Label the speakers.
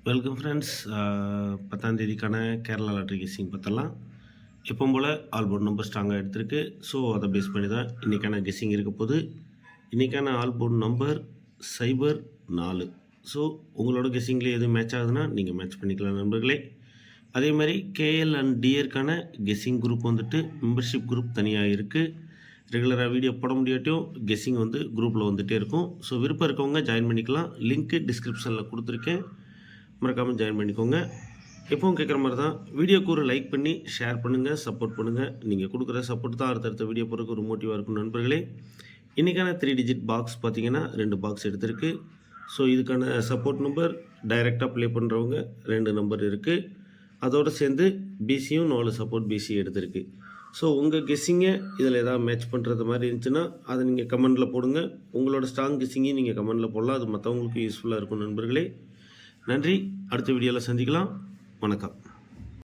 Speaker 1: Welcome friends. 10ஆம் தேதிக்கான Kerala lottery guessing பார்த்தலாம். எப்பவும் போல் ஆல் போர்ட் நம்பர் ஸ்ட்ராங்காக எடுத்திருக்கு. ஸோ அதை பேஸ் பண்ணி தான் இன்றைக்கான கெஸ்ஸிங் இருக்க போது. இன்றைக்கான ஆல் போர்ட் நம்பர் 04. ஸோ உங்களோட கெஸ்ஸிங்லேயே எதுவும் மேட்ச் ஆகுதுன்னா நீங்கள் மேட்ச் பண்ணிக்கலாம் நண்பர்களே. அதே மாதிரி கேஎல் அண்ட் டிஏற்கான கெஸ்ஸிங் குரூப் வந்துட்டு மெம்பர்ஷிப் குரூப் தனியாக இருக்குது. ரெகுலராக வீடியோ போட முடியாட்டியும் கெஸ்ஸிங் வந்து குரூப்பில் வந்துகிட்டே இருக்கும். ஸோ விருப்பம் இருக்கவங்க ஜாயின் பண்ணிக்கலாம். லிங்க்கு டிஸ்கிரிப்ஷனில் கொடுத்துருக்கேன், மறக்காமல் ஜாயின் பண்ணிக்கோங்க. எப்பவும் கேட்குற மாதிரி தான், வீடியோக்கு ஒரு லைக் பண்ணி ஷேர் பண்ணுங்கள், சப்போர்ட் பண்ணுங்கள். நீங்கள் கொடுக்குற சப்போர்ட் தான் அடுத்தடுத்த வீடியோ போகிறதுக்கு ஒரு மோட்டிவாக இருக்கும் நண்பர்களே. இன்றைக்கான 3 டிஜிட் பாக்ஸ் பார்த்தீங்கன்னா 2 பாக்ஸ் எடுத்திருக்கு. ஸோ இதுக்கான சப்போர்ட் நம்பர் டைரெக்டாக ப்ளே பண்ணுறவங்க 2 நம்பர் இருக்குது. அதோடு சேர்ந்து பிசியும் 4 சப்போர்ட் பிசி எடுத்திருக்கு. ஸோ உங்கள் கெஸ்ஸிங்கை இதில் எதாவது மேட்ச் பண்ணுறது மாதிரி இருந்துச்சுன்னா அதை நீங்கள் கமெண்டில் போடுங்க. உங்களோட ஸ்ட்ராங் கெஸ்ஸிங்கையும் நீங்கள் கமெண்டில் போடலாம். அது மற்றவங்களுக்கு யூஸ்ஃபுல்லாக இருக்கும் நண்பர்களே. நன்றி. அடுத்த வீடியோவில் சந்திக்கலாம். வணக்கம்.